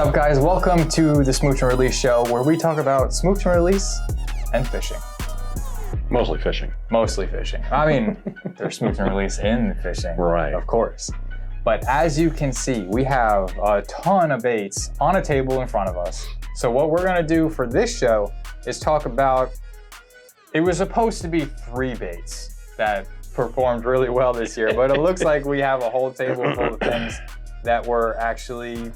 up, guys? Welcome to the Smooch and Release Show, where we talk about smooch and release and fishing. Mostly fishing. Mostly fishing. I mean, there's smooch and release in fishing, right? Of course. But as you can see, we have a ton of baits on a table in front of us. So what we're gonna do for this show is talk about, it was supposed to be 3 baits that performed really well this year, but it looks like we have a whole table full of things that were actually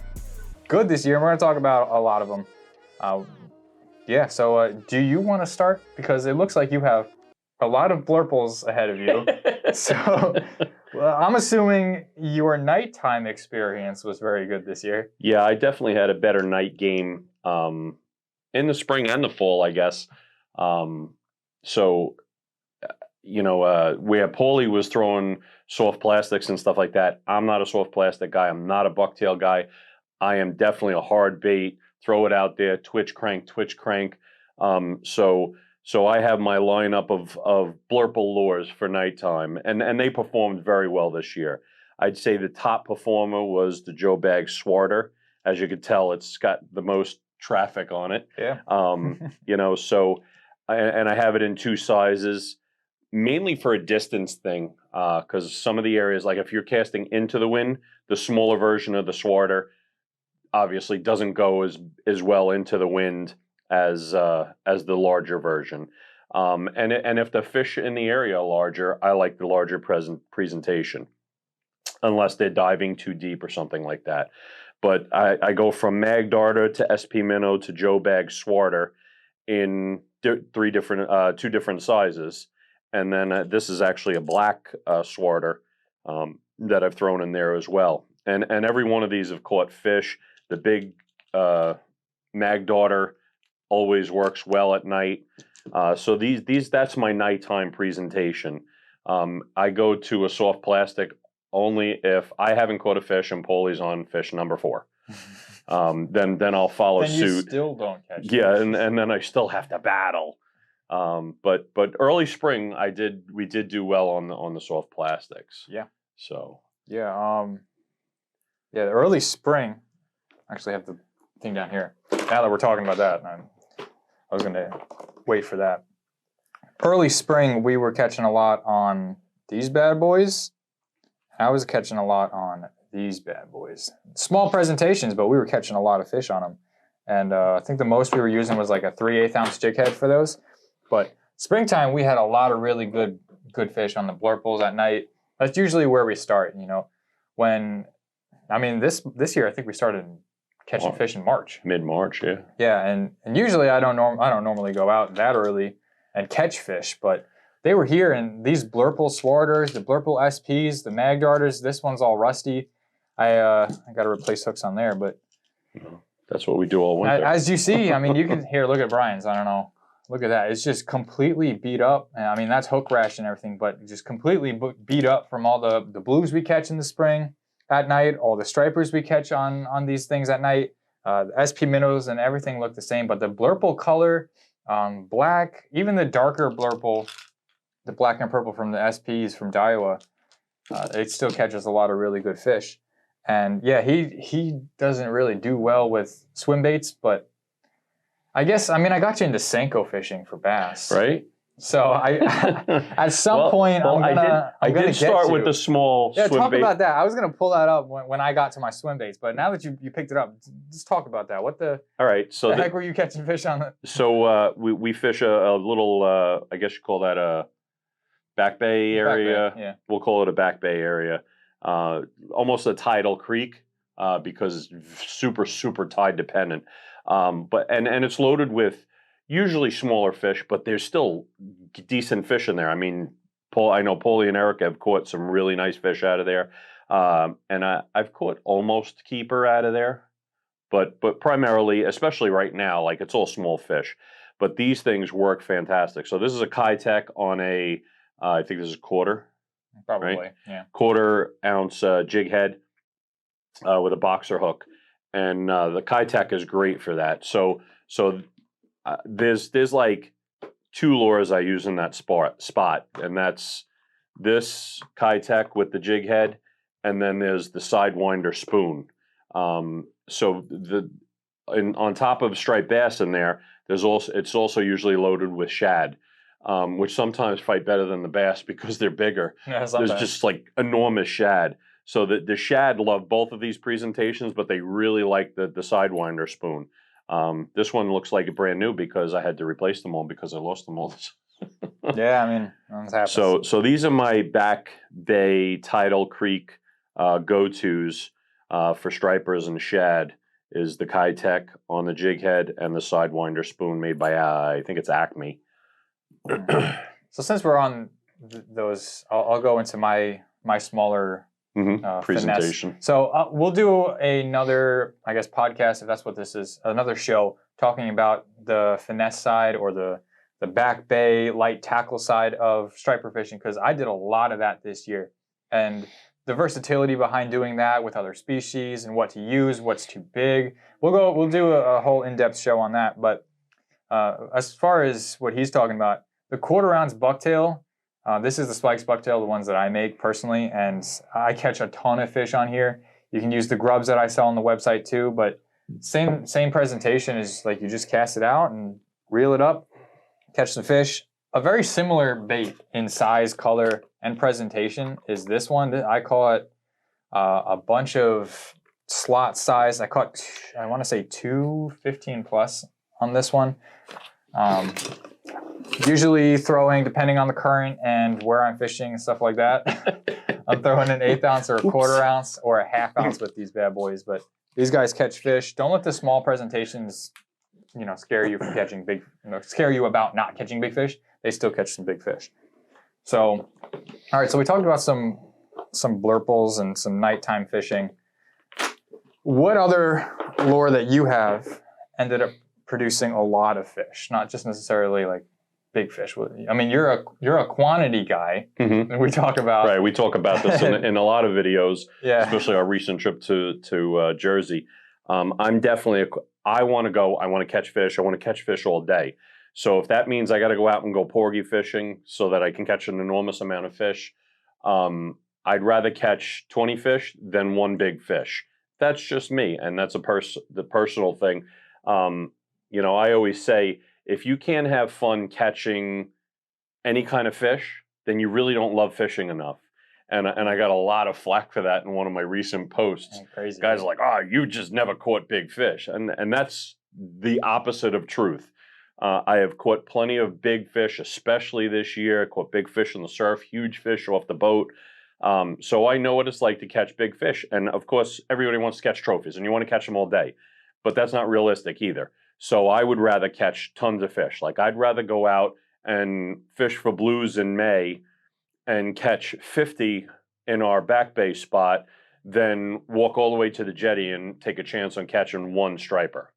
good this year. And we're gonna talk about a lot of them. So do you wanna start? Because it looks like you have a lot of blurples ahead of you. So well, I'm assuming your nighttime experience was very good this year. Yeah, I definitely had a better night game in the spring and the fall, I guess. Where Paulie was throwing soft plastics and stuff like that, I'm not a soft plastic guy. I'm not a bucktail guy. I am definitely a hard bait. Throw it out there, twitch crank. So I have my lineup of blurple lures for nighttime, and they performed very well this year. I'd say the top performer was the Joe Bag Swarter. As you could tell, it's got the most traffic on it. Yeah. And I have it in 2 sizes, mainly for a distance thing, because some of the areas, like if you're casting into the wind, the smaller version of the Swarter obviously doesn't go as well into the wind as the larger version. And if the fish in the area are larger, I like the larger presentation, unless they're diving too deep or something like that. But I go from Mag Darter to SP Minnow to Joe Bag Swarter in 2 different sizes. And then this is actually a black Swarter that I've thrown in there as well. And every one of these have caught fish. The big Mag Darter always works well at night. So that's my nighttime presentation. I go to a soft plastic only if I haven't caught a fish and Paulie's on fish number 4. Then I'll follow suit. You still don't catch Yeah, fish. and then I still have to battle. But early spring we did do well on the soft plastics. Yeah. So the early spring. I actually have the thing down here. Now that we're talking about that, I was gonna wait for that. Early spring, we were catching a lot on these bad boys. I was catching a lot on these bad boys. Small presentations, but we were catching a lot of fish on them. And I think the most we were using was like a 3/8 ounce jig head for those. But springtime, we had a lot of really good fish on the blurples at night. That's usually where we start, this year I think we started catching fish in March. Mid-March, yeah. Yeah, and usually I don't normally go out that early and catch fish, but they were here, and these blurple Swarters, the blurple SPs, the Mag Darters, this one's all rusty. I got to replace hooks on there, but that's what we do all winter. As you see, you can look at Brian's. I don't know. Look at that. It's just completely beat up. That's hook rash and everything, but just completely beat up from all the blues we catch in the spring at night, all the stripers we catch on these things at night. The SP minnows and everything look the same, but the blurple color, black, even the darker blurple, the black and purple from the SPs from Daiwa, it still catches a lot of really good fish. And yeah, he doesn't really do well with swim baits, but I guess, I got you into Senko fishing for bass. Right? So at some point, I did start with the small swim bait. Yeah, talk about that. I was going to pull that up when I got to my swim baits, but now that you picked it up, just talk about that. All right. So the heck were you catching fish on? So we fish a little, I guess you call that a back bay area. Back bay, yeah. We'll call it a back bay area. Almost a tidal creek because it's super, super tide dependent. But it's loaded with usually smaller fish, but there's still decent fish in there. I know Paulie and Eric have caught some really nice fish out of there. And I've caught almost keeper out of there, but primarily, especially right now, like it's all small fish. But these things work fantastic. So this is a Kitech on I think this is a quarter. Probably, right? Yeah. 1/4 ounce jig head with a boxer hook. And the Kitech is great for that. So there's like 2 lures I use in that spot, and that's this Kitech with the jig head, and then there's the Sidewinder spoon. on top of striped bass in there, it's also usually loaded with shad, which sometimes fight better than the bass because they're bigger. Yeah, There's just like enormous shad. So the shad love both of these presentations, but they really like the Sidewinder spoon. This one looks like a brand new because I had to replace them all because I lost them all. Yeah, I mean, that happens. So these are my Back Bay Tidal Creek go-tos for stripers and shad. Is the Kitech on the jig head and the Sidewinder spoon made by I think it's Acme. So since we're on those, I'll go into my smaller presentation. Finesse. So we'll do another, I guess, podcast, if that's what this is, another show talking about the finesse side or the Back Bay light tackle side of striper fishing, because I did a lot of that this year. And the versatility behind doing that with other species and what to use, what's too big. We'll do a whole in-depth show on that. But as far as what he's talking about, the 1/4 ounce bucktail, this is the Spikes bucktail, the ones that I make personally, and I catch a ton of fish on here. You can use the grubs that I sell on the website too, but same presentation is like you just cast it out and reel it up, catch some fish. A very similar bait in size, color, and presentation is this one. I call it a bunch of slot size. I caught, I want to say 215 plus on this one. Usually throwing, depending on the current and where I'm fishing and stuff like that, I'm throwing an 1/8 ounce or a 1/4 ounce or a 1/2 ounce with these bad boys. But these guys catch fish. Don't let the small presentations, scare you from catching big, scare you about not catching big fish. They still catch some big fish. So, all right. So we talked about some blurples and some nighttime fishing. What other lure that you have ended up producing a lot of fish, not just necessarily like big fish? I mean, you're a quantity guy, and we talk about right. We talk about this in a lot of videos, yeah. Especially our recent trip to Jersey. I'm definitely I want to catch fish. I want to catch fish all day. So if that means I got to go out and go porgy fishing so that I can catch an enormous amount of fish, I'd rather catch 20 fish than one big fish. That's just me, and that's the personal thing. I always say, if you can't have fun catching any kind of fish, then you really don't love fishing enough. And I got a lot of flack for that in one of my recent posts. Crazy. Guys are like, you just never caught big fish. And that's the opposite of truth. I have caught plenty of big fish, especially this year. I caught big fish in the surf, huge fish off the boat. So I know what it's like to catch big fish. And of course, everybody wants to catch trophies and you want to catch them all day. But that's not realistic either. So I would rather catch tons of fish. Like I'd rather go out and fish for blues in May and catch 50 in our Back Bay spot than walk all the way to the jetty and take a chance on catching one striper.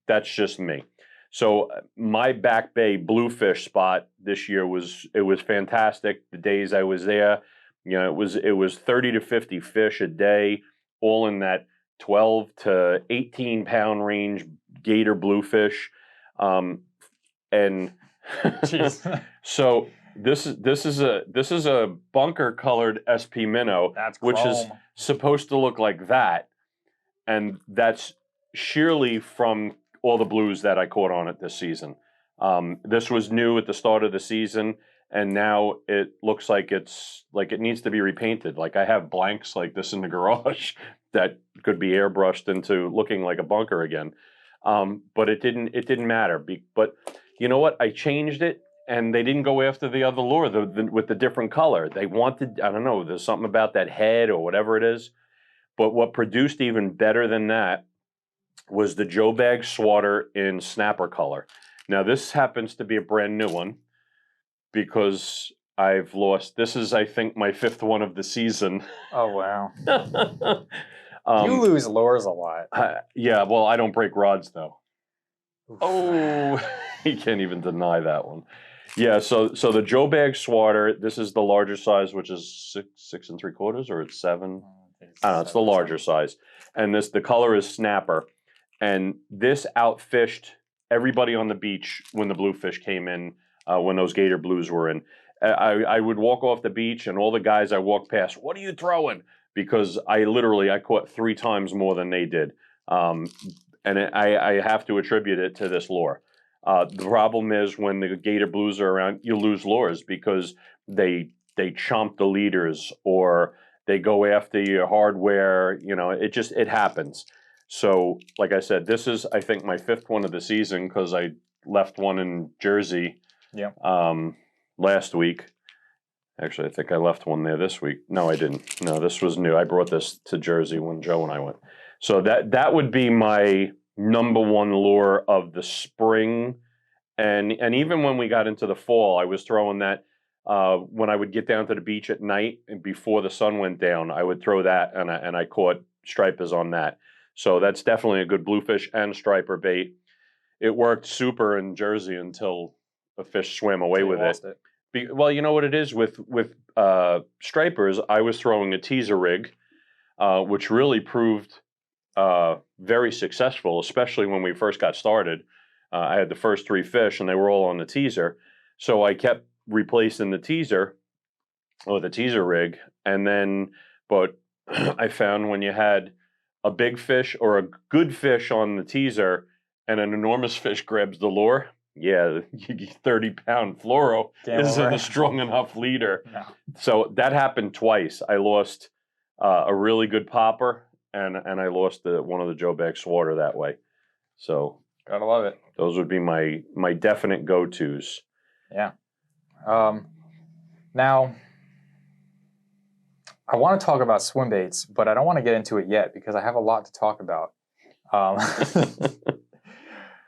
That's just me. So my Back Bay Bluefish spot this year was fantastic. The days I was there, it was 30 to 50 fish a day, all in that 12 to 18 pound range gator bluefish, and so this is a bunker colored SP minnow, which is supposed to look like that, and that's sheerly from all the blues that I caught on it this season. This was new at the start of the season, and now it looks like it needs to be repainted. Like I have blanks like this in the garage that could be airbrushed into looking like a bunker again. But it didn't matter. But you know what? I changed it, and they didn't go after the other lure with the different color. They wanted, I don't know, there's something about that head or whatever it is. But what produced even better than that was the Joe Bag Swatter in snapper color. Now this happens to be a brand new one because I've lost. This is, I think, my 5th one of the season. Oh wow. You lose lures a lot. Yeah, well, I don't break rods though. Oof. Oh, you can't even deny that one. Yeah, so the Joe Bag Swatter. This is the larger size, which is 6 3/4, or it's 7. I don't know. It's the larger size, and the color is snapper, and this outfished everybody on the beach when the bluefish came in. When those gator blues were in, I would walk off the beach, and all the guys I walked past, what are you throwing? Because I caught 3 times more than they did. And I have to attribute it to this lure. The problem is when the gator blues are around, you lose lures because they chomp the leaders or they go after your hardware. You know, it happens. So, like I said, this is, I think, my 5th one of the season because I left one in Jersey last week. Actually, I think I left one there this week. No, I didn't. No, this was new. I brought this to Jersey when Joe and I went. So that would be my number one lure of the spring. And even when we got into the fall, I was throwing that when I would get down to the beach at night and before the sun went down, I would throw that and I caught stripers on that. So that's definitely a good bluefish and striper bait. It worked super in Jersey until a fish swam away with it. Well, you know what it is with stripers. I was throwing a teaser rig, which really proved very successful, especially when we first got started. I had the first 3 fish, and they were all on the teaser, so I kept replacing the teaser or the teaser rig, and then, but I found when you had a big fish or a good fish on the teaser, and an enormous fish grabs the lure. Yeah, 30-pound fluoro isn't a strong enough leader. No. So that happened twice. I lost a really good popper, and I lost one of the Joe Bag Swatter that way. So gotta love it. Those would be my definite go-tos. Yeah. Now, I want to talk about swim baits, but I don't want to get into it yet because I have a lot to talk about.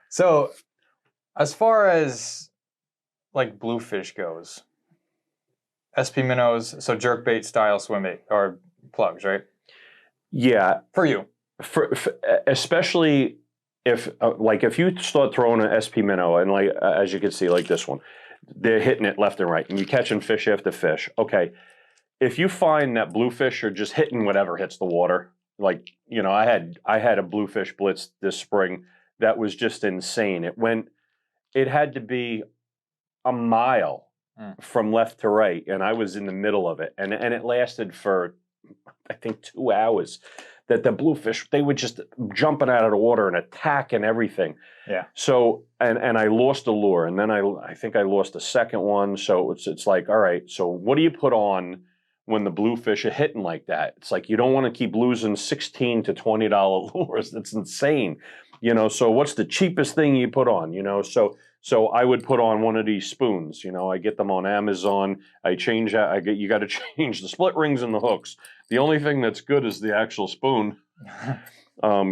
So, as far as like Bluefish goes, SP minnows, so jerkbait style swim bait or plugs, right? Yeah, for you, for especially if if you start throwing an SP minnow and as you can see, like this one, they're hitting it left and right, and you're catching fish after fish. Okay, if you find that bluefish are just hitting whatever hits the water, like I had a bluefish blitz this spring that was just insane. It had to be a mile from left to right, and I was in the middle of it, and it lasted for I think 2 hours. That the bluefish, they were just jumping out of the water and attacking everything. Yeah. So and I lost the lure, and then I think I lost a second one. So it's like, all right, so what do you put on when the bluefish are hitting like that? It's like you don't want to keep losing $16 to $20 lures. That's insane. So what's the cheapest thing you put on? So I would put on one of these spoons. I get them on Amazon. I change that. You got to change the split rings and the hooks. The only thing that's good is the actual spoon,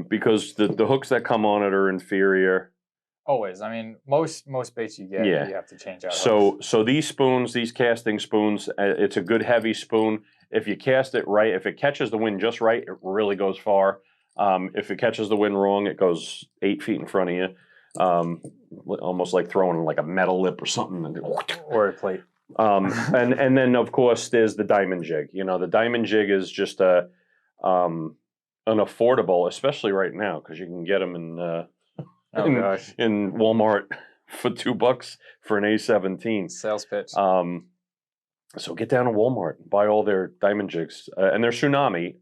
because the hooks that come on it are inferior. Always. I mean, most baits you get, you have to change out. So these spoons, these casting spoons, it's a good heavy spoon. If you cast it right, if it catches the wind just right, it really goes far. If it catches the wind wrong, it goes 8 feet in front of you. Almost like throwing like a metal lip or something. Or a plate. And then of course there's the diamond jig. The diamond jig is just an affordable, especially right now, because you can get them in Walmart for $2 for an A17 sales pitch. So get down to Walmart and buy all their diamond jigs, and their Tsunami.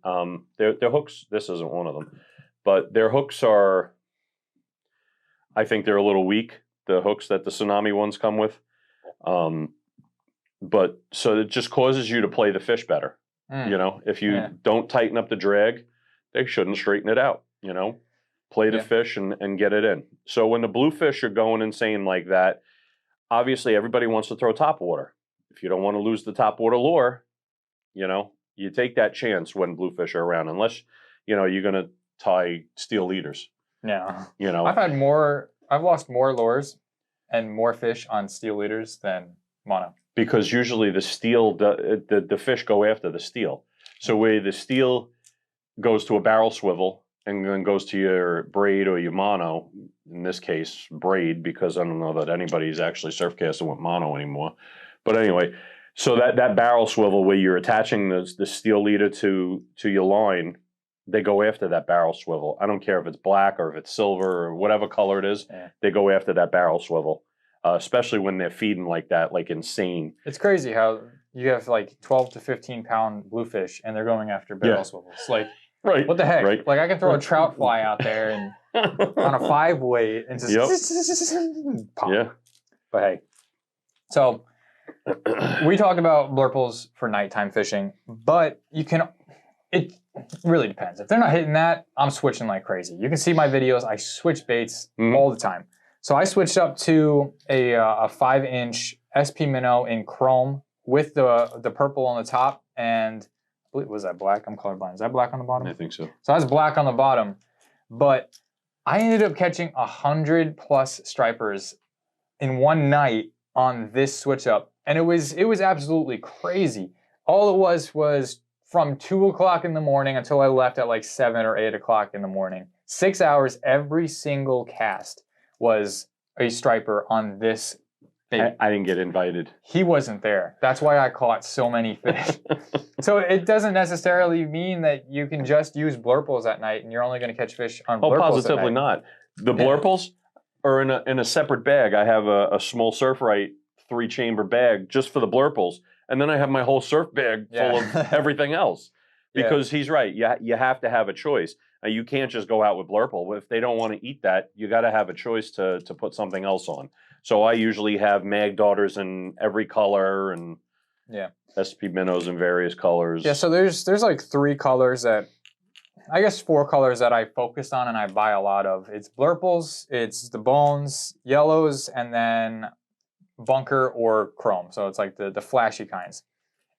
Their hooks. This isn't one of them, but their hooks are. I think they're a little weak. The hooks that the Tsunami ones come with, but so it just causes you to play the fish better. If you don't tighten up the drag, they shouldn't straighten it out. Play the fish and get it in. So when the bluefish are going insane like that, obviously everybody wants to throw topwater. If you don't want to lose the topwater lure, you take that chance when bluefish are around, unless you're going to tie steel leaders. Yeah. I've lost more lures and more fish on steel leaders than mono. Because usually the steel, the fish go after the steel. So where the steel goes to a barrel swivel and then goes to your braid or your mono, in this case, braid, because I don't know that anybody's actually surf casting with mono anymore. But anyway, so that barrel swivel where you're attaching the steel leader to your line, they go after that barrel swivel. I don't care if it's black or if it's silver or whatever color it is. Yeah. They go after that barrel swivel, especially when they're feeding like that, like insane. It's crazy how you have like 12 to 15 pound bluefish and they're going after barrel swivels. Like Right. What the heck? Right. Like I can throw a trout fly out there and on a 5-weight and just pop. Yeah. But hey, so we talked about blurples for nighttime fishing, but it really depends. If they're not hitting that, I'm switching like crazy. You can see my videos. I switch baits all the time. So I switched up to a 5-inch SP Minnow in chrome with the purple on the top, and was that black? I'm colorblind. Is that black on the bottom? I think so. So that's black on the bottom, but I ended up catching 100+ stripers in one night on this switch up, and it was absolutely crazy. All it was from 2 o'clock in the morning until I left at like 7 or 8 o'clock in the morning. 6 hours every single cast was a striper on this bait. I didn't get invited. He wasn't there. That's why I caught so many fish. So it doesn't necessarily mean that you can just use blurples at night and you're only going to catch fish on blurples. Oh, positively not. The blurples are in a separate bag. I have a small Surf Right 3-chamber bag just for the blurples, and then I have my whole surf bag full of everything else. Because he's right. You have to have a choice. You can't just go out with blurple. If they don't want to eat that, you got to have a choice to put something else on. So I usually have mag daughters in every color and SP minnows in various colors. Yeah, so there's like 3 colors that, I guess 4 colors that I focused on and I buy a lot of. It's blurples, it's the bones, yellows, and then bunker or chrome. So it's like the flashy kinds.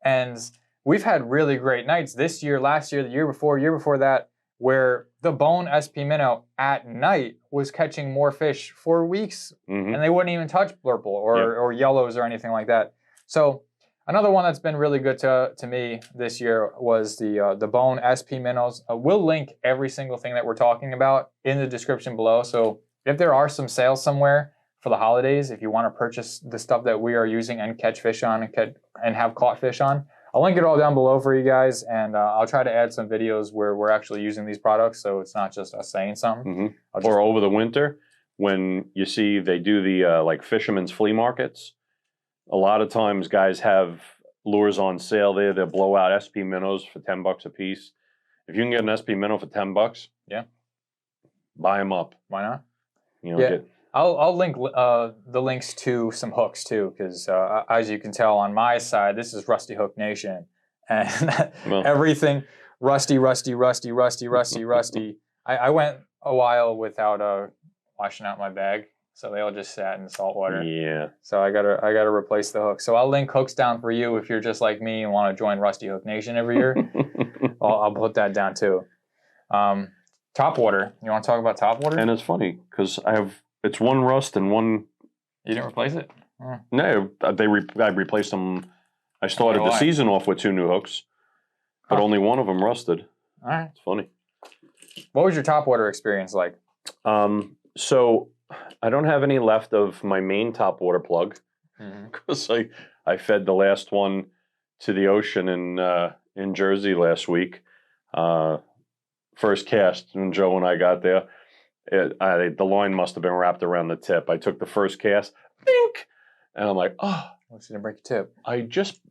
And we've had really great nights this year, last year, the year before that, where the bone SP Minnow at night was catching more fish for weeks, and they wouldn't even touch blurple or yellows or anything like that. So another one that's been really good to me this year was the bone SP Minnows. We'll link every single thing that we're talking about in the description below. So if there are some sales somewhere for the holidays, if you want to purchase the stuff that we are using and catch fish on and have caught fish on, I'll link it all down below for you guys, and I'll try to add some videos where we're actually using these products, so it's not just us saying something. Or over the winter, when you see they do the like fishermen's flea markets, a lot of times guys have lures on sale there. They'll blow out SP minnows for $10 a piece. If you can get an SP minnow for $10, buy them up. Why not? You know, I'll link the links to some hooks too, because as you can tell on my side, this is Rusty Hook Nation, and everything rusty. I went a while without washing out my bag, so they all just sat in the salt water. Yeah. So I gotta replace the hooks. So I'll link hooks down for you if you're just like me and want to join Rusty Hook Nation every year. I'll put that down too. Topwater. You want to talk about Topwater? And it's funny because it's one rust and one. You didn't replace it? No, I replaced them. I started the season off with 2 new hooks, but only one of them rusted. All right. It's funny. What was your Topwater experience like? So I don't have any left of my main Topwater plug because I fed the last one to the ocean in Jersey last week. First cast when Joe and I got there. The line must have been wrapped around the tip. I took the first cast, bink, and I'm like, oh. What's going to break the tip? I just,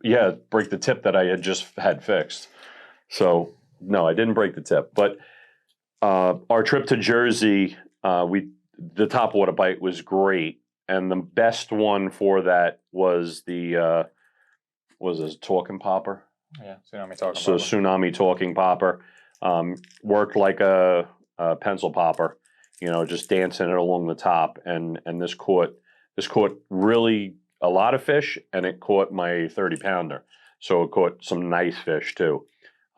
break the tip that I had just had fixed. So, no, I didn't break the tip. But our trip to Jersey, the Topwater bite was great. And the best one for that was the, was this talking popper? Yeah, tsunami talking popper. So, tsunami talking popper. Worked like a pencil popper. You know, just dancing it along the top, and this caught really a lot of fish, and it caught my 30-pounder, so it caught some nice fish too.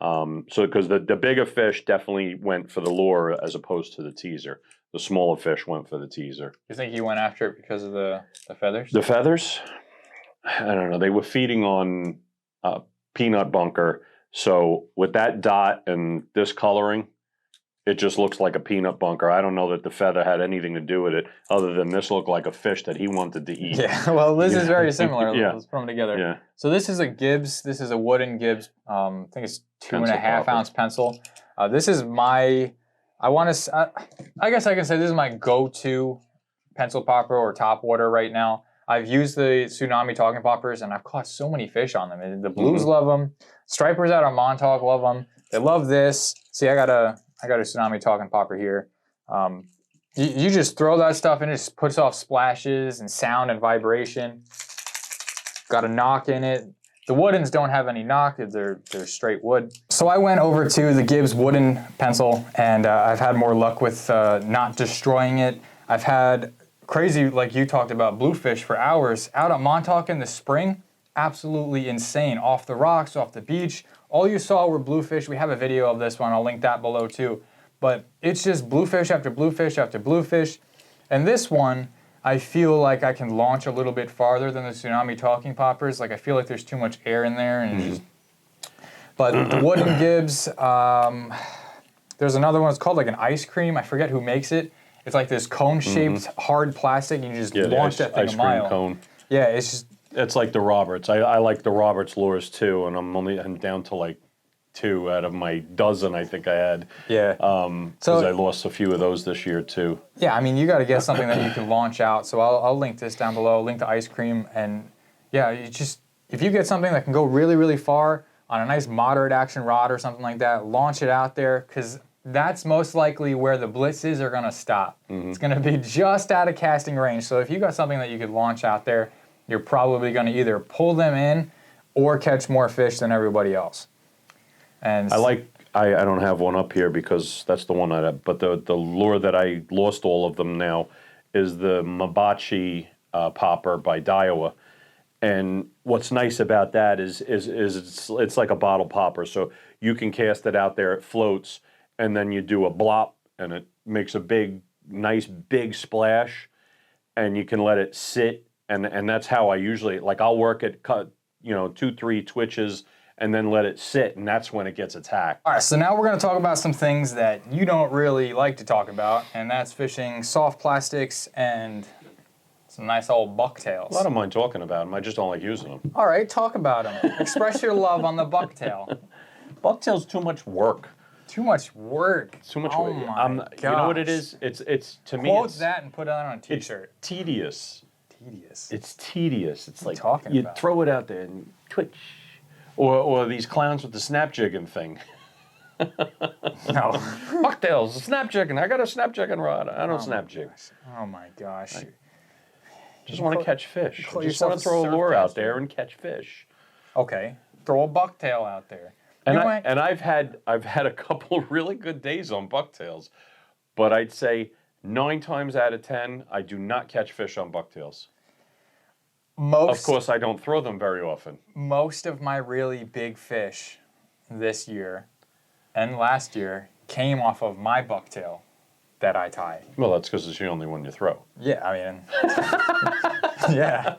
So because the bigger fish definitely went for the lure as opposed to the teaser. The smaller fish went for the teaser. You think you went after it because of the feathers? The feathers? I don't know. They were feeding on peanut bunker, so with that dot and this coloring, it just looks like a peanut bunker. I don't know that the feather had anything to do with it, other than this looked like a fish that he wanted to eat. Yeah, well, this is very similar. Let's put them together. Yeah. So this is a Gibbs. This is a wooden Gibbs. I think it's 2.5 ounce pencil. This is my. I guess I can say this is my go-to pencil popper or Topwater right now. I've used the Tsunami talking poppers, and I've caught so many fish on them. And the blues love them. Stripers out of Montauk love them. They love this. See, I got a Tsunami talking popper here. You just throw that stuff in, it just puts off splashes and sound and vibration. Got a knock in it. The woodens don't have any knock, they're straight wood. So I went over to the Gibbs wooden pencil, and I've had more luck with not destroying it. I've had crazy, like you talked about, bluefish for hours out at Montauk in the spring. Absolutely insane. Off the rocks, off the beach. All you saw were bluefish. We have a video of this one. I'll link that below too. But it's just bluefish after bluefish after bluefish. And this one, I feel like I can launch a little bit farther than the Tsunami talking poppers. Like I feel like there's too much air in there. And but the wooden Gibbs, there's another one. It's called like an ice cream. I forget who makes it. It's like this cone-shaped hard plastic. And you just launch that thing a mile. Ice cream cone. Yeah, it's just. It's like the Roberts. I like the Roberts lures too, and I'm down to like 2 out of my dozen I think I had. Yeah. Because I lost a few of those this year too. Yeah, I mean, you got to get something that you can launch out. So I'll link this down below, link the ice cream. And yeah, if you get something that can go really, really far on a nice moderate action rod or something like that, launch it out there, because that's most likely where the blitzes are going to stop. It's going to be just out of casting range. So if you got something that you could launch out there, you're probably going to either pull them in or catch more fish than everybody else. And I don't have one up here because that's the one but the lure that I lost all of them now is the Mabachi popper by Daiwa. And what's nice about that is it's like a bottle popper. So you can cast it out there, it floats, and then you do a blop and it makes a nice big splash, and you can let it sit. And that's how I usually, like, I'll work it, 2-3 twitches, and then let it sit, and that's when it gets attacked. All right, so now we're going to talk about some things that you don't really like to talk about, and that's fishing soft plastics and some nice old bucktails. I don't mind talking about them, I just don't like using them. All right, talk about them. Express your love on the bucktail. Bucktail's too much work. Too much work. Too much work. My gosh. You know what it is? It's to me. Quote that and put it on a t-shirt. It's tedious. Tedious. It's tedious. It's like you throw it out there and twitch, or these clowns with the snap jigging thing. No. Bucktails, snap jigging. I got a snap jigging rod. I don't snap jig. Oh my gosh. Just want to catch fish. I just want to throw a lure out there and catch fish. Okay. Throw a bucktail out there. And I've had a couple really good days on bucktails, but I'd say 9 times out of 10 I do not catch fish on bucktails. Of course, I don't throw them very often. Most of my really big fish this year and last year came off of my bucktail that I tie. Well, that's because it's the only one you throw. Yeah, I mean, yeah.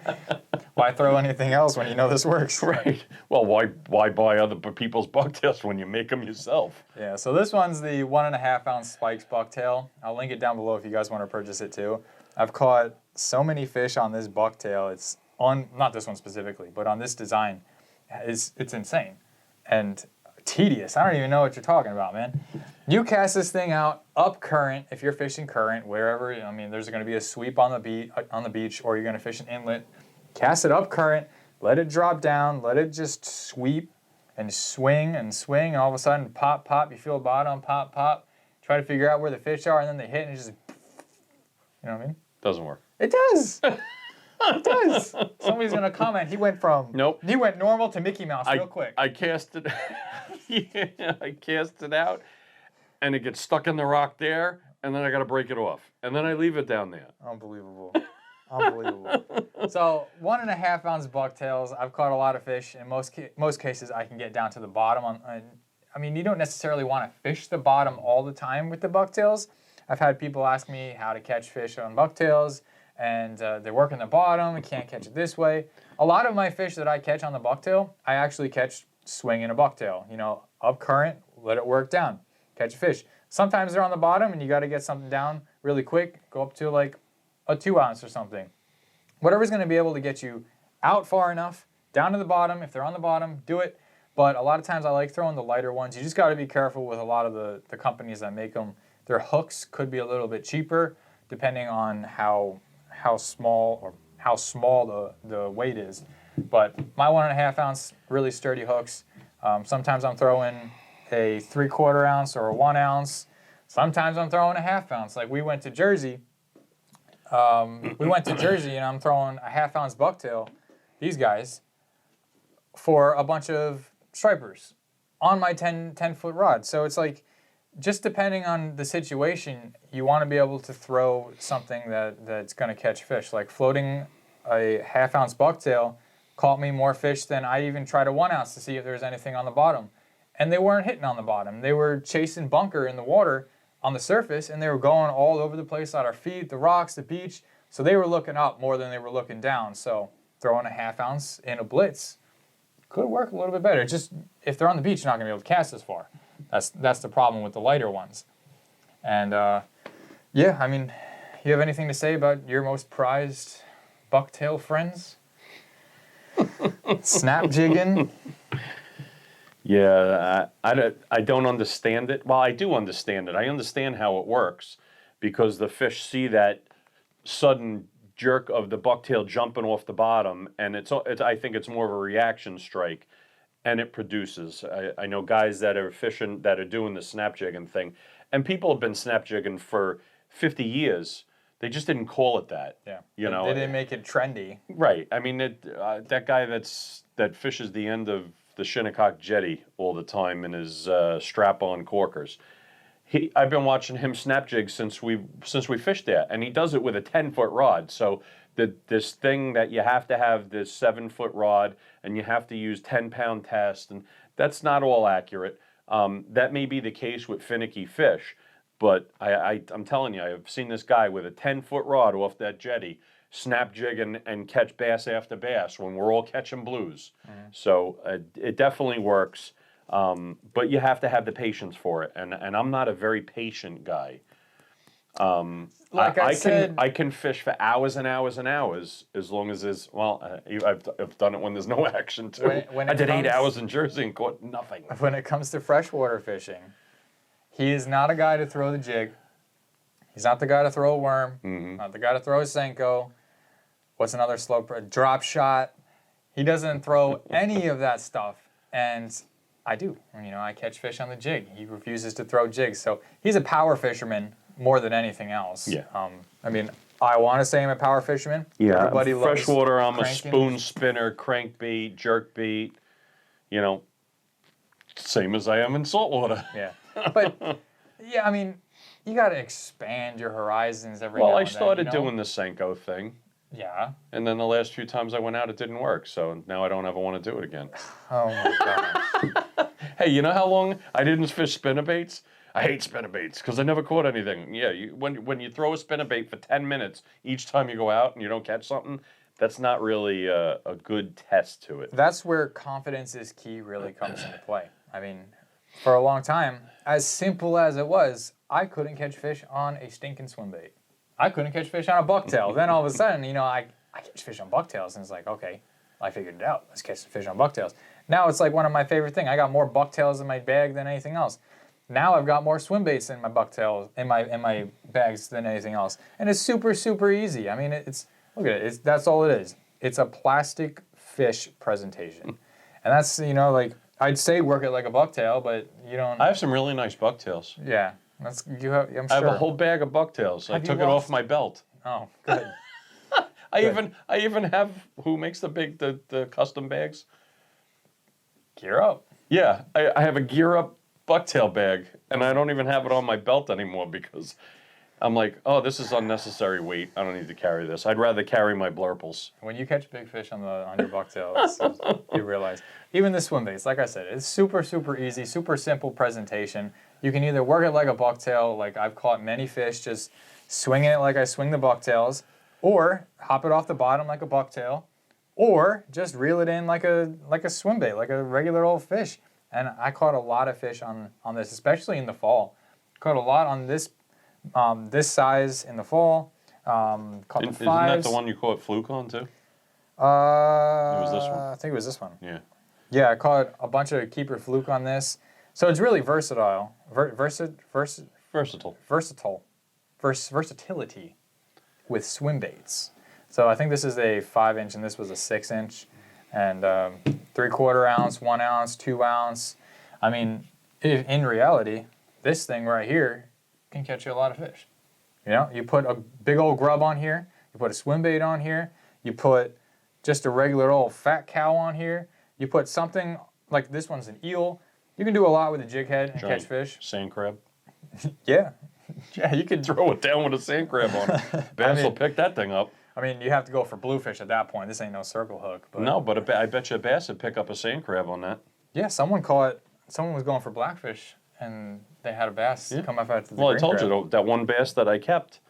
Why throw anything else when you know this works? Right. Well, why buy other people's bucktails when you make them yourself? Yeah, so this one's the 1.5 ounce Spikes bucktail. I'll link it down below if you guys want to purchase it too. I've caught so many fish on this bucktail. It's on, not this one specifically, but on this design. It's insane and tedious. I don't even know what you're talking about, man. You cast this thing out up current if you're fishing current, wherever. I mean, there's going to be a sweep on the beach, or you're going to fish an inlet. Cast it up current, let it drop down, let it just sweep and swing, and all of a sudden, pop, pop, you feel bottom, pop, pop. Try to figure out where the fish are, and then they hit, and it just, you know what I mean? Doesn't work. It does. It does. Somebody's going to comment. He went from, he went normal to Mickey Mouse real quick. I cast it, I cast it out, and it gets stuck in the rock there, and then I got to break it off. And then I leave it down there. Unbelievable. Unbelievable. So 1.5 ounce bucktails. I've caught a lot of fish. In most cases, I can get down to the bottom. I mean, you don't necessarily want to fish the bottom all the time with the bucktails. I've had people ask me how to catch fish on bucktails, and they're working the bottom and can't catch it this way. A lot of my fish that I catch on the bucktail, I actually catch swinging a bucktail. You know, up current, let it work down, catch a fish. Sometimes they're on the bottom, and you got to get something down really quick. Go up to like a 2 ounce or something. Whatever's going to be able to get you out far enough, down to the bottom. If they're on the bottom, do it. But a lot of times I like throwing the lighter ones. You just got to be careful with a lot of the companies that make them. Their hooks could be a little bit cheaper depending on how small or how small the weight is. But my 1.5 ounce really sturdy hooks. Sometimes I'm throwing a 3/4 ounce or a 1 ounce. Sometimes I'm throwing a 1/2 ounce. Like we went to Jersey. And I'm throwing a 1/2 ounce bucktail. These guys for a bunch of stripers on my 10-foot rod. So it's like, just depending on the situation, you want to be able to throw something that's going to catch fish. Like floating a 1/2 ounce bucktail caught me more fish than I even tried a 1 ounce to see if there's anything on the bottom. And they weren't hitting on the bottom. They were chasing bunker in the water on the surface, and they were going all over the place at our feet, the rocks, the beach. So they were looking up more than they were looking down. So throwing a 1/2 ounce in a blitz could work a little bit better. Just if they're on the beach, you're not going to be able to cast as far. That's the problem with the lighter ones. And yeah, I mean, you have anything to say about your most prized bucktail friends? Snap jigging? Yeah, I don't understand it. Well, I do understand it. I understand how it works because the fish see that sudden jerk of the bucktail jumping off the bottom, and it's I think it's more of a reaction strike, and it produces. I know guys that are fishing that are doing the snap jigging thing, and people have been snap jigging for 50 years. They just didn't call it that. Yeah, you know, they didn't make it trendy. Right. I mean, that guy that fishes the end of the Shinnecock jetty all the time in his strap-on corkers. I've been watching him snap jig since we fished there, and he does it with a 10-foot rod. So this thing that you have to have this 7-foot rod, and you have to use 10-pound test, and that's not all accurate. That may be the case with finicky fish, but I'm telling you, I've seen this guy with a 10-foot rod off that jetty snap jig and catch bass after bass when we're all catching blues. So it definitely works, but you have to have the patience for it, and I'm not a very patient guy. Like I said, I can fish for hours and hours and hours as long as there's, I've done it when there's no action too. I did 8 hours in Jersey and caught nothing. When it comes to freshwater fishing, he is not a guy to throw the jig. He's not the guy to throw a worm. Not the guy to throw a Senko. What's another drop shot? He doesn't throw any of that stuff, and I do. You know, I catch fish on the jig. He refuses to throw jigs, so he's a power fisherman more than anything else. Yeah. I mean, I want to say I'm a power fisherman. Yeah. Everybody loves freshwater. I'm a cranking. spoon spinner, crankbait, jerkbait. You know, same as I am in saltwater. Yeah, but yeah, I mean, you got to expand your horizons every now and Well, then. I started you know? doing the Senko thing. Yeah. And then the last few times I went out, it didn't work. So now I don't ever want to do it again. Oh my gosh. Hey, you know how long I didn't fish spinnerbaits? I hate spinnerbaits because I never caught anything. Yeah, when you throw a spinnerbait for 10 minutes each time you go out and you don't catch something, that's not really a good test to it. That's where confidence is key really comes into play. I mean, for a long time, as simple as it was, I couldn't catch fish on a stinking swim bait. I couldn't catch fish on a bucktail. Then all of a sudden, you know, I catch fish on bucktails, and it's like, okay, I figured it out. Let's catch some fish on bucktails. Now it's like one of my favorite things. I got more bucktails in my bag than anything else. Now I've got more swim baits in my bucktails in my bags than anything else, and it's super super easy. I mean, it's look at it. That's all it is. It's a plastic fish presentation, and that's, you know, like I'd say work it like a bucktail, but you don't. I have some really nice bucktails. Yeah. I'm sure. I have a whole bag of bucktails. I took it off my belt. Oh, good. I even have who makes the custom bags. Gear Up. Yeah, I have a Gear Up bucktail bag, and I don't even have it on my belt anymore because I'm like, oh, this is unnecessary weight. I don't need to carry this. I'd rather carry my blurples. When you catch big fish on your bucktail, you realize even the swim baits, like I said, it's super super easy, super simple presentation. You can either work it like a bucktail, like I've caught many fish just swinging it like I swing the bucktails, or hop it off the bottom like a bucktail, or just reel it in like a swim bait, like a regular old fish. And I caught a lot of fish on this, especially in the fall. Caught a lot on this size in the fall. Caught the 5s. Isn't that the one you caught fluke on too? It was this one. I think it was this one. Yeah. Yeah, I caught a bunch of keeper fluke on this. So it's really versatile. Versatility with swim baits. So I think this is a 5-inch and this was a 6-inch. And 3/4 ounce, 1 ounce, 2 ounce. I mean, in reality, this thing right here can catch you a lot of fish. You know, you put a big old grub on here, you put a swim bait on here, you put just a regular old fat cow on here, you put something like this one's an eel. You can do a lot with a jig head and catch fish. Sand crab. Yeah. Yeah, you could Throw it down with a sand crab on it. Bass will pick that thing up. I mean, you have to go for bluefish at that point. This ain't no circle hook. But No, but I bet you a bass would pick up a sand crab on that. yeah, someone was going for blackfish, and they had a bass come up after the Well, I green told crab. you, that one bass that I kept,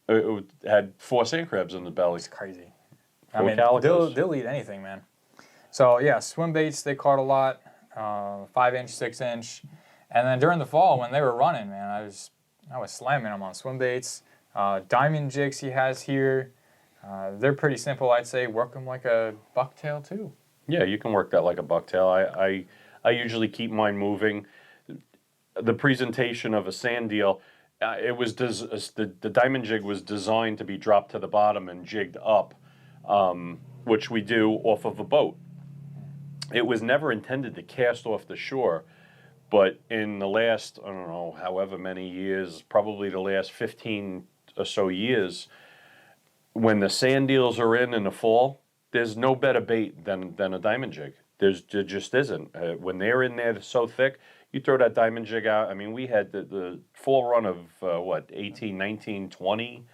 it had 4 sand crabs in the belly. It's crazy. 4 I mean, calicos. they'll eat anything, man. So yeah, swim baits, they caught a lot, 5-inch, 6-inch. And then during the fall when they were running, man, I was slamming them on swim baits. Diamond jigs he has here. They're pretty simple, I'd say. Work them like a bucktail too. Yeah, you can work that like a bucktail. I usually keep mine moving. The presentation of a sand deal, it was the diamond jig was designed to be dropped to the bottom and jigged up, which we do off of a boat. It was never intended to cast off the shore, but in the last, I don't know, however many years, probably the last 15 or so years, when the sand deals are in the fall, there's no better bait than a diamond jig. There just isn't. When they're in there so thick, you throw that diamond jig out. I mean, we had the full run of, 18, 19, 20,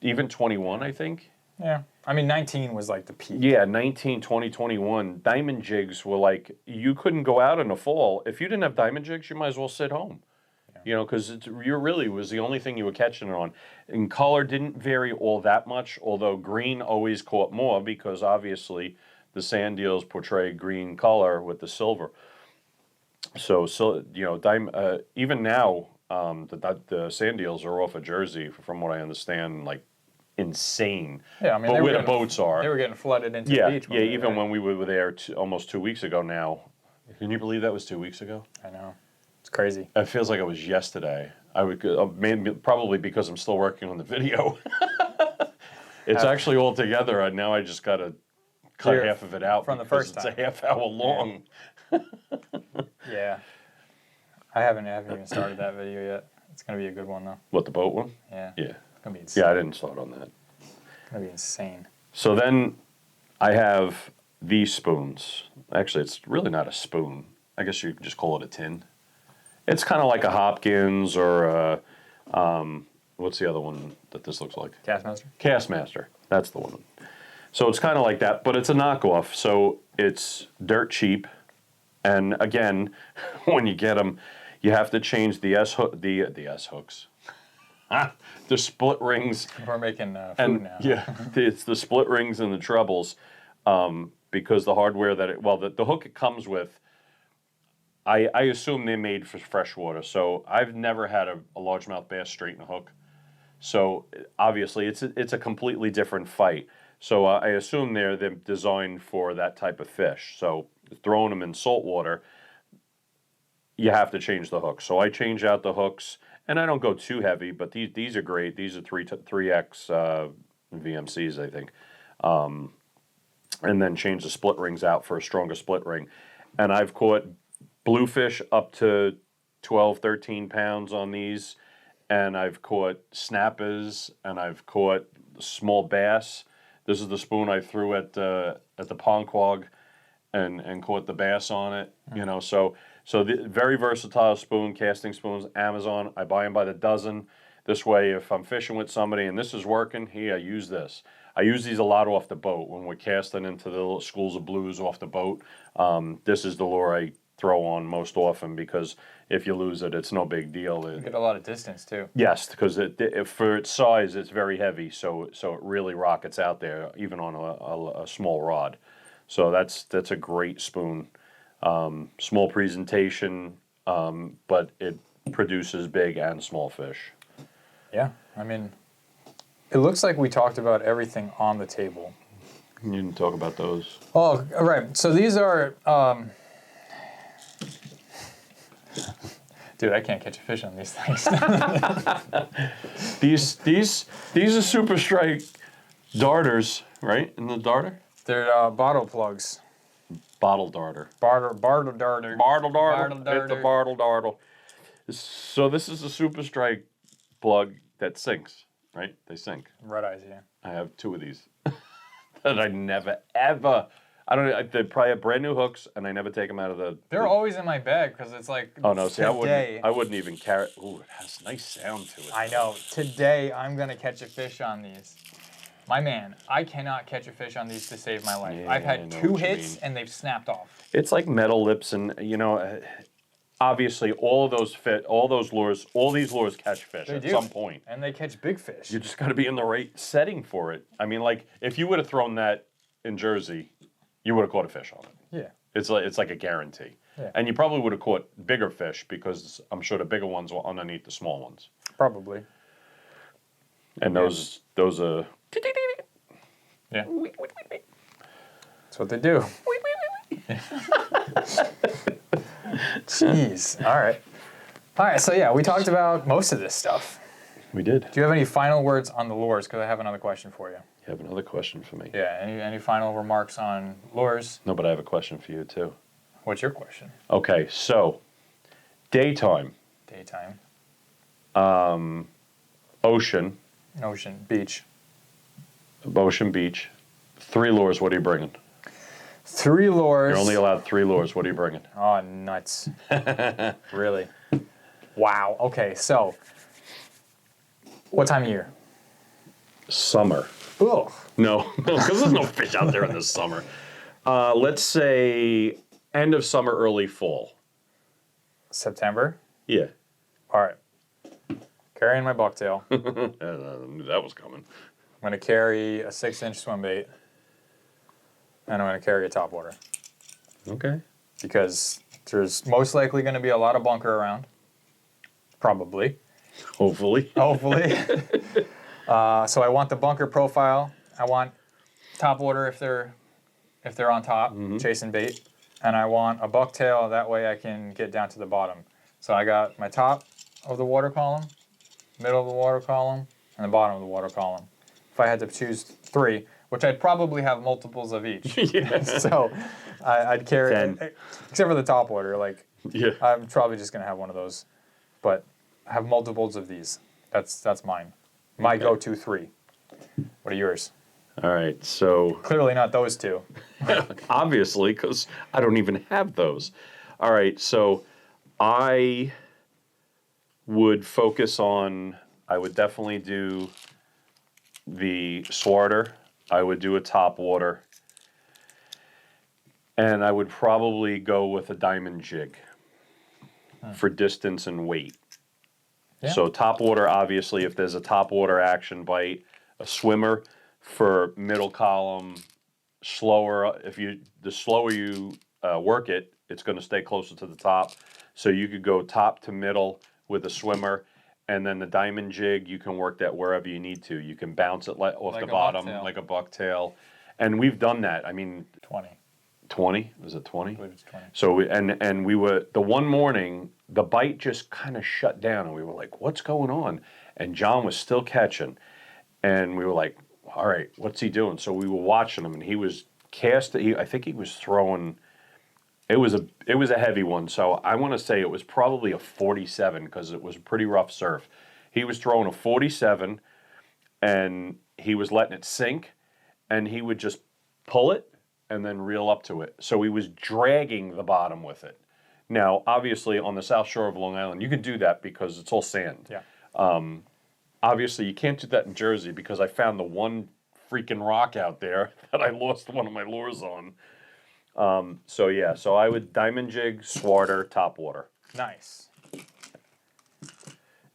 even 21, I think. Yeah. I mean, 19 was like the peak. Yeah, 19, 20, 21. Diamond jigs were like, you couldn't go out in the fall. If you didn't have diamond jigs, you might as well sit home. Yeah. You know, because you really was the only thing you were catching it on. And color didn't vary all that much, although green always caught more because obviously the sand deals portray green color with the silver. So you know, even now, the sand deals are off of Jersey, from what I understand, like insane. Yeah, I mean, but where the boats are, they were getting flooded into yeah, the beach. Yeah, even when we were there almost 2 weeks ago now. Can you believe that was 2 weeks ago? I know. It's crazy. It feels like it was yesterday. Probably because I'm still working on the video. It's actually all together, and now I just got to cut half of it out from the first time. It's a half hour long. Yeah. I haven't even started that video yet. It's going to be a good one, though. What, the boat one? Yeah. Yeah. It's going to be insane. Yeah, I didn't start on that. It's going to be insane. So then I have these spoons. Actually, it's really not a spoon. I guess you could just call it a tin. It's kind of like a Hopkins or what's the other one that this looks like? Castmaster? Castmaster. That's the one. So it's kind of like that, but it's a knockoff. So it's dirt cheap. And again, when you get them, you have to change the S hooks. The split rings. We're making food now. Yeah, it's the split rings and the trebles, because the hardware the hook it comes with, I assume they're made for freshwater. So I've never had a largemouth bass straighten a hook. So obviously it's a completely different fight. So I assume they're designed for that type of fish. So throwing them in saltwater, you have to change the hooks. So I change out the hooks, and I don't go too heavy, but these are great. These are 3X VMCs, I think. And then change the split rings out for a stronger split ring. And I've caught bluefish up to 12, 13 pounds on these. And I've caught snappers, and I've caught small bass. This is the spoon I threw at the Ponquag and caught the bass on it. You know, so the very versatile spoon, casting spoons, Amazon. I buy them by the dozen. This way, if I'm fishing with somebody and this is working, I use this. I use these a lot off the boat when we're casting into the little schools of blues off the boat. This is the lure I throw on most often because if you lose it, it's no big deal. You get a lot of distance too. Yes, because for its size, it's very heavy, so it really rockets out there, even on a small rod. So that's a great spoon. Small presentation, but it produces big and small fish. Yeah, I mean, it looks like we talked about everything on the table. You didn't talk about those. Oh, right. So these are... Dude, I can't catch a fish on these things. These are Super Strike Darters, right? In the darter? They're bottle plugs. Bottle darter. Bartle darter. Bartle dartle. Bartle It's darter. a bartle dartle. So this is a Super Strike plug that sinks, right? They sink. Red eyes, yeah. I have 2 of these that I never, ever... they probably have brand new hooks, and I never take them out of the... They're always in my bag because it's like, Oh, no, see, today, I wouldn't even carry... Ooh, it has a nice sound to it. I know. Today, I'm going to catch a fish on these. My man, I cannot catch a fish on these to save my life. Yeah, I've I had know 2 what you hits, mean. and they've snapped off. It's like metal lips, and, obviously, all those lures, all these lures catch fish They at do. some point. And they catch big fish. You just got to be in the right setting for it. I mean, like, if you would have thrown that in Jersey, you would have caught a fish on it. Yeah. It's like a guarantee. Yeah. And you probably would have caught bigger fish because I'm sure the bigger ones were underneath the small ones. Probably. And those are... Yeah. That's what they do. Jeez. All right. All right. So, yeah, we talked about most of this stuff. We did. Do you have any final words on the lures? Because I have another question for you. You have another question for me? Yeah. Any final remarks on lures? No, but I have a question for you, too. What's your question? Okay, so daytime, Daytime. ocean, Beach. ocean, beach, 3 lures, what are you bringing? 3 lures. You're only allowed 3 lures, what are you bringing? Oh, nuts. Really? Wow. Okay, so what time of year? Summer. Ugh. No, because there's no fish out there in the summer. Let's say end of summer, early fall. September? Yeah. All right. Carrying my bucktail. I'm I knew that was coming. going to carry a 6-inch swim bait. And I'm going to carry a topwater. Okay. Because there's most likely going to be a lot of bunker around. Probably. Hopefully. Hopefully. So I want the bunker profile. I want topwater if they're on top, chasing bait. And I want a bucktail, that way I can get down to the bottom. So I got my top of the water column, middle of the water column, and the bottom of the water column. If I had to choose 3, which I'd probably have multiples of each. Yeah. So I'd carry, 10. except for the topwater, like Yeah. I'm probably just gonna have one of those. But I have multiples of these. That's mine. My Okay. go-to 3. What are yours? All right, so Clearly not those 2. obviously, because I don't even have those. All right, so I would focus on, I would definitely do the swarter. I would do a topwater. And I would probably go with a diamond jig for distance and weight. Yeah. So topwater, obviously, if there's a topwater action bite, a swimmer for middle column, slower. The slower you work it, it's going to stay closer to the top. So you could go top to middle with a swimmer, and then the diamond jig, you can work that wherever you need to. You can bounce it off Like the a bottom bucktail. like a bucktail, and we've done that. I mean, 20. 20 was it 20? I believe it's 20. So we were the one morning the bite just kind of shut down, and we were like, "What's going on?" And John was still catching, and we were like, "All right, what's he doing?" So we were watching him, and he was I think he was throwing. It was a heavy one, so I want to say it was probably a 47 because it was a pretty rough surf. He was throwing a 47, and he was letting it sink, and he would just pull it and then reel up to it. So he was dragging the bottom with it. Now, obviously, on the south shore of Long Island, you can do that because it's all sand. Yeah. Obviously, you can't do that in Jersey because I found the one freaking rock out there that I lost one of my lures on. So I would diamond jig, swarter, topwater. Nice.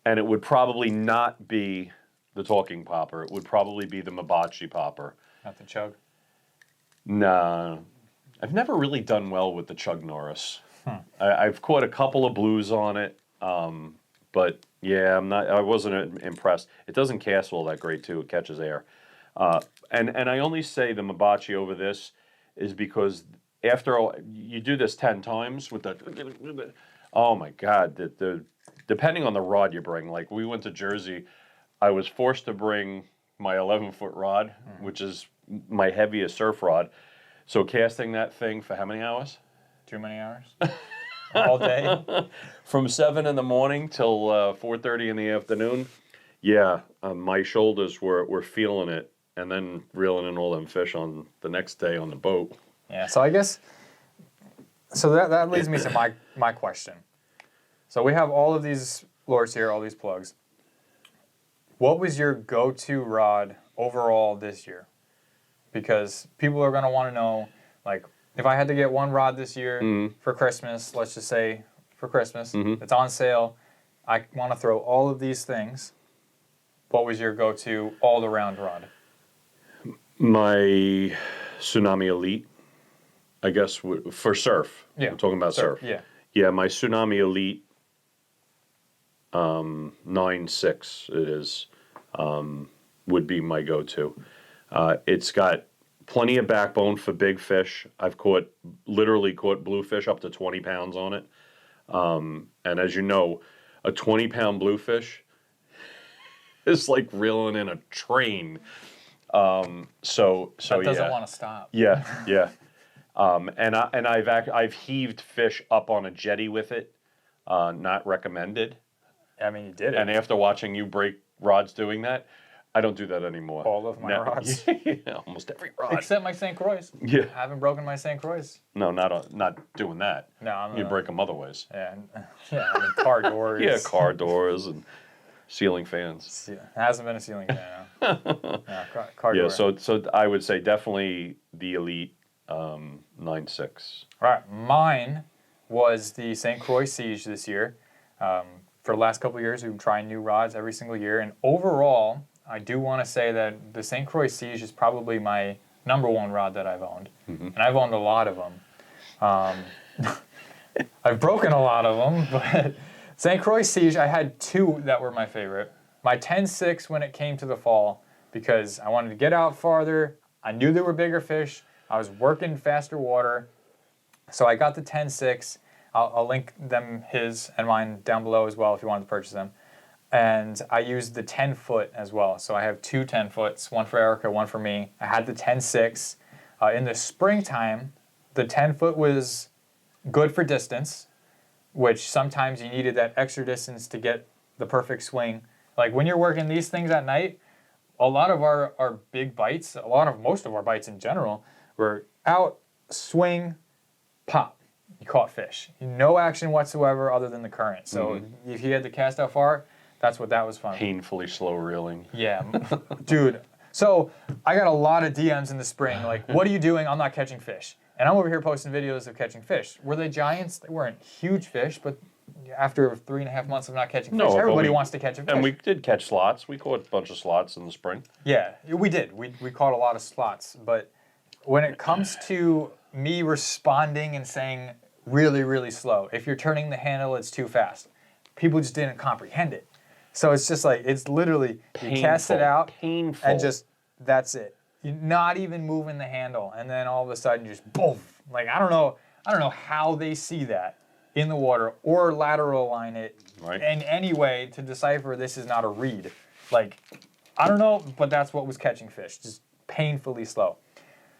And it would probably not be the talking popper. It would probably be the Mabachi popper. Not the chug. Nah, I've never really done well with the Chug Norris. I've caught a couple of blues on it, but yeah, I wasn't impressed. It doesn't cast all that great too. It catches air, and I only say the Mabachi over this is because after you do this 10 times with the, oh my God, the depending on the rod you bring. Like we went to Jersey, I was forced to bring my 11-foot rod, which is my heaviest surf rod. So casting that thing for how many hours? Too many hours? All day? From 7 in the morning till 4:30 in the afternoon. Yeah, my shoulders were feeling it, and then reeling in all them fish on the next day on the boat. Yeah, so I guess, so that leads me to my question. So we have all of these lures here, all these plugs. What was your go-to rod overall this year? Because people are going to want to know, like, if I had to get one rod this year for Christmas, let's just say for Christmas, it's on sale, I want to throw all of these things. What was your go-to all-around rod? My Tsunami Elite, I guess, for surf. Yeah. We're talking about surf. Yeah. Yeah, my Tsunami Elite 9.6 it is, would be my go-to. It's got plenty of backbone for big fish. I've literally caught bluefish up to 20 pounds on it. And as you know, a 20-pound bluefish is like reeling in a train. So that doesn't want to stop. Yeah, yeah. And I've heaved fish up on a jetty with it. Not recommended. I mean, you did it. And after watching you break rods doing that, I don't do that anymore. All of my rods. Yeah, almost every rod. Except my St. Croix. Yeah. I haven't broken my St. Croix. No, not doing that. No, you break them other ways. Yeah, I mean, car doors. Yeah, car doors and ceiling fans. It hasn't been a ceiling fan, no. No, car yeah, door. so I would say definitely the Elite 9.6. All right, mine was the St. Croix Siege this year. For the last couple of years, we've been trying new rods every single year, and overall, I do want to say that the St. Croix Siege is probably my #1 rod that I've owned, and I've owned a lot of them. I've broken a lot of them, but St. Croix Siege, I had 2 that were my favorite. My 10.6 when it came to the fall, because I wanted to get out farther. I knew there were bigger fish. I was working faster water, so I got the 10.6. I'll link them, his and mine, down below as well if you wanted to purchase them. And I used the 10-foot as well. So I have 2 10-foots, one for Erica, one for me. I had the 10.6. In the springtime, the 10-foot was good for distance, which sometimes you needed that extra distance to get the perfect swing. Like when you're working these things at night, a lot of our big bites, most of our bites in general, were out, swing, pop. You caught fish. No action whatsoever other than the current. So if you had to cast out far, that's what that was fun. Painfully slow reeling. Yeah. Dude. So I got a lot of DMs in the spring. Like, what are you doing? I'm not catching fish. And I'm over here posting videos of catching fish. Were they giants? They weren't huge fish, but after 3.5 months of not catching fish, everybody wants to catch a fish. And we did catch slots. We caught a bunch of slots in the spring. Yeah, we did. We caught a lot of slots. But when it comes to me responding and saying really, really slow, if you're turning the handle, it's too fast. People just didn't comprehend it. So it's just like, it's literally, you cast it out, and just, that's it. You're not even moving the handle, and then all of a sudden, just boom. Like, I don't know how they see that in the water, or lateral line it in any way to decipher this is not a reed. Like, I don't know, but that's what was catching fish, just painfully slow.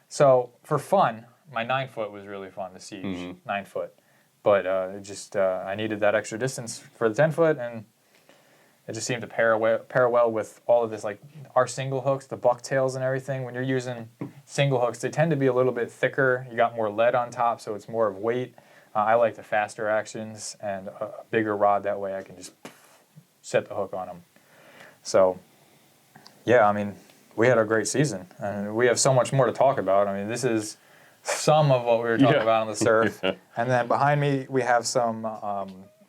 So for fun, my 9-foot was really fun, the Siege, 9-foot. But I needed that extra distance for the 10-foot, and it just seemed to pair well with all of this, like our single hooks, the bucktails and everything. When you're using single hooks, they tend to be a little bit thicker. You got more lead on top, so it's more of weight. I like the faster actions and a bigger rod. That way I can just set the hook on them. So, yeah, I mean, we had a great season. And we have so much more to talk about. I mean, this is some of what we were talking about on the surf. And then behind me, we have some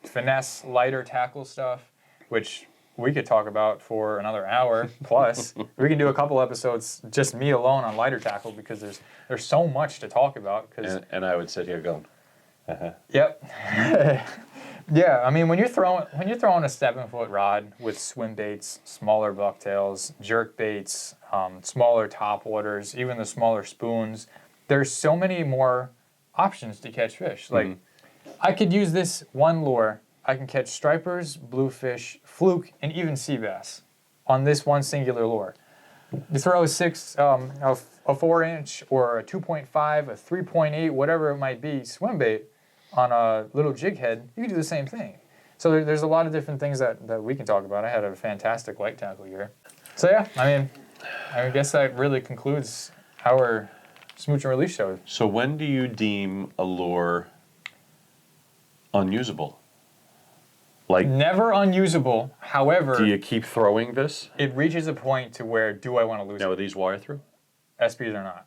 finesse lighter tackle stuff, which we could talk about for another hour plus. We can do a couple episodes just me alone on lighter tackle because there's so much to talk about. And I would sit here going, Yep. Yeah, I mean when you're throwing a 7-foot rod with swim baits, smaller bucktails, jerk baits, smaller topwaters, even the smaller spoons, there's so many more options to catch fish. Like I could use this one lure. I can catch stripers, bluefish, fluke, and even sea bass on this one singular lure. You throw a 4-inch or a 2.5, a 3.8, whatever it might be, swim bait on a little jig head, you can do the same thing. So there's a lot of different things that we can talk about. I had a fantastic white tackle year. So yeah, I guess that really concludes our Smooch and Release Show. So when do you deem a lure unusable? Like, never unusable. However, do you keep throwing this? It reaches a point to where, do I want to lose Now, it? are these wire through? SPs or not.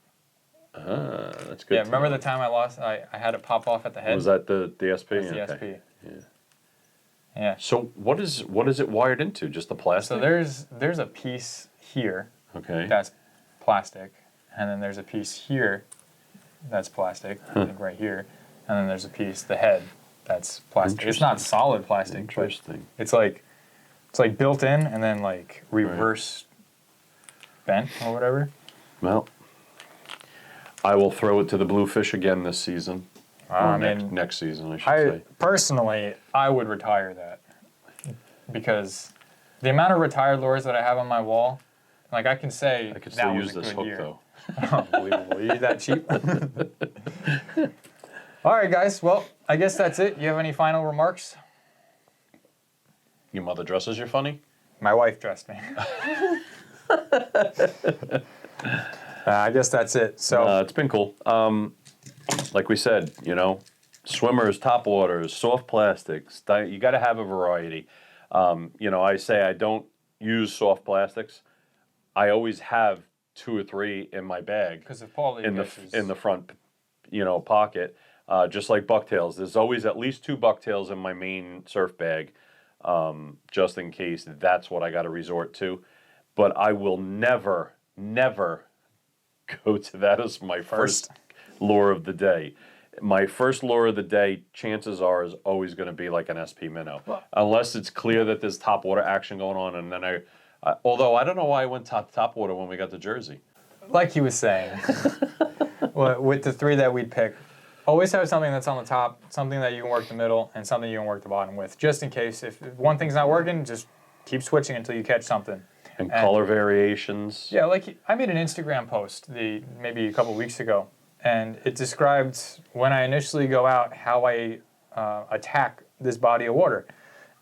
That's good. Yeah, remember the time I lost, I had it pop off at the head? Was that the SP? That's the Okay. SP. Yeah. Yeah. So what is it wired into? Just the plastic? So there's a piece here Okay. that's plastic, and then there's a piece here that's plastic, I think right here, and then there's a piece, the head, that's plastic. It's not solid plastic, Interesting. but it's like built in and then like reverse bent or whatever. Well, I will throw it to the Bluefish again this season. Or next season, I should say. Personally, I would retire that because the amount of retired lures that I have on my wall, like I can say I could that still was use a this good hook year. though. Unbelievable. You're that cheap. All right, guys. Well, I guess that's it. You have any final remarks? Your mother dresses you funny? My wife dressed me. I guess that's it. So It's been cool. Like we said, swimmers, topwaters, soft plastics. You got to have a variety. I say I don't use soft plastics. I always have 2 or 3 in my bag because of quality in issues. the front, pocket. Just like bucktails, there's always at least 2 bucktails in my main surf bag, just in case that's what I got to resort to. But I will never go to that as my first lure of the day. My first lure of the day, chances are, is always going to be like an SP minnow, unless it's clear that there's topwater action going on. And then although I don't know why I went topwater when we got to Jersey. Like he was saying, with the 3 that we'd pick, always have something that's on the top, something that you can work the middle, and something you can work the bottom with, just in case if one thing's not working, just keep switching until you catch something. And color variations. Yeah, like I made an Instagram post maybe a couple weeks ago, and it described when I initially go out how I attack this body of water.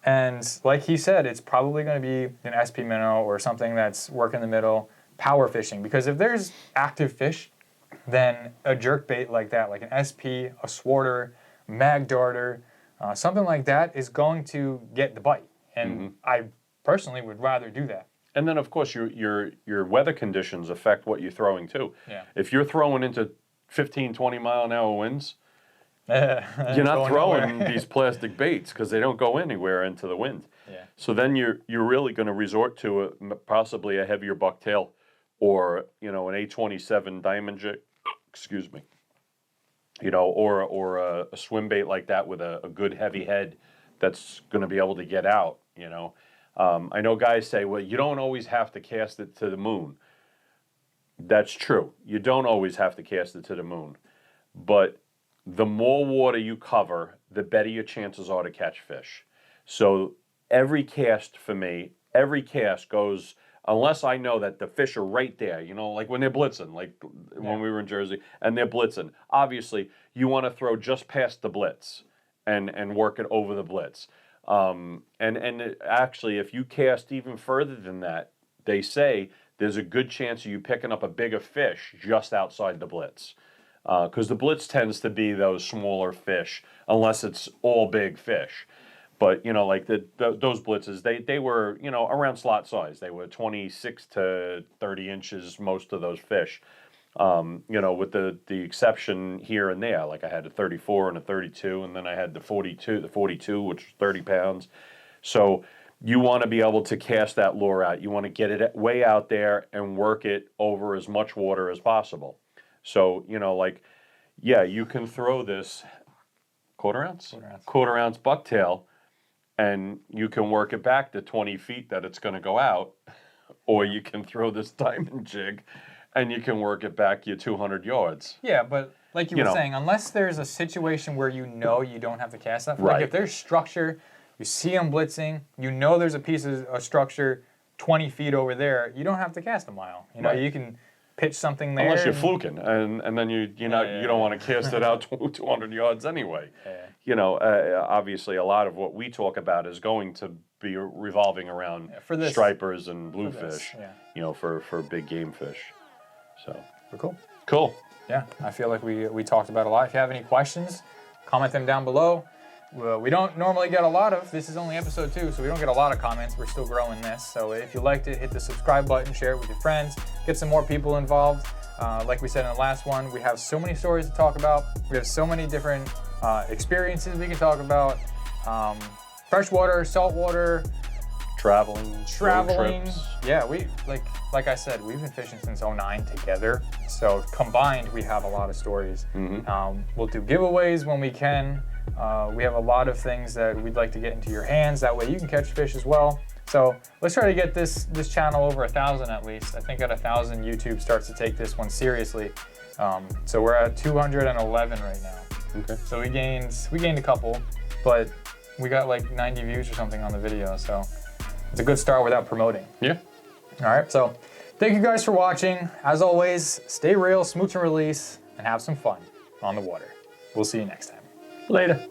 And like he said, it's probably going to be an SP minnow or something that's working the middle, power fishing. Because if there's active fish, then a jerk bait like that, like an SP, a swarter, mag darter, something like that is going to get the bite. And I personally would rather do that. And then, of course, your weather conditions affect what you're throwing, too. Yeah. If you're throwing into 15, 20-mile-an-hour winds, you're not throwing these plastic baits because they don't go anywhere into the wind. Yeah. So then you're really going to resort to possibly a heavier bucktail or, an A27 diamond jig, excuse me, or a swim bait like that with a good heavy head that's going to be able to get out, I know guys say, well, you don't always have to cast it to the moon. That's true. You don't always have to cast it to the moon. But the more water you cover, the better your chances are to catch fish. So every cast for me, goes, unless I know that the fish are right there, like when they're blitzing, like when we were in Jersey, and they're blitzing. Obviously, you want to throw just past the blitz and work it over the blitz. And actually, if you cast even further than that, they say there's a good chance of you picking up a bigger fish just outside the blitz. Because the blitz tends to be those smaller fish, unless it's all big fish. But, like those blitzes, they were, around slot size. They were 26 to 30 inches, most of those fish. With the exception here and there. Like I had a 34 and a 32, and then I had the 42, which was 30 pounds. So you want to be able to cast that lure out. You want to get it way out there and work it over as much water as possible. So, you can throw this quarter ounce bucktail, and you can work it back to 20 feet that it's going to go out, or you can throw this diamond jig, and you can work it back your 200 yards. Yeah, but like you were saying, unless there's a situation where you don't have to cast that. Right. Like if there's structure, you see them blitzing, there's a piece of structure 20 feet over there, you don't have to cast a mile. You know, Right. you can pitch something there. Unless you're fluking, and then you don't want to cast it out 200 yards anyway. Yeah. You know, obviously a lot of what we talk about is going to be revolving around For this, stripers and for bluefish. this, yeah. You know, for big game fish. So Cool. cool. Yeah, I feel like we talked about a lot. If you have any questions, comment them down below. We don't normally get a lot of, this is only episode 2, so we don't get a lot of comments. We're still growing this. So if you liked it, hit the subscribe button, share it with your friends, get some more people involved. Like we said in the last one, we have so many stories to talk about. We have so many different experiences we can talk about. Freshwater, saltwater, Traveling. Road trips. yeah, we like I said, we've been fishing since '09 together. So combined, we have a lot of stories. We'll do giveaways when we can. We have a lot of things that we'd like to get into your hands. That way you can catch fish as well. So let's try to get this channel over 1,000 at least. I think at 1,000, YouTube starts to take this one seriously. So we're at 211 right now. Okay. So we gained a couple, but we got like 90 views or something on the video. So it's a good start without promoting. Yeah. All right, so thank you guys for watching. As always, stay real, smooch and release, and have some fun on the water. We'll see you next time. Later.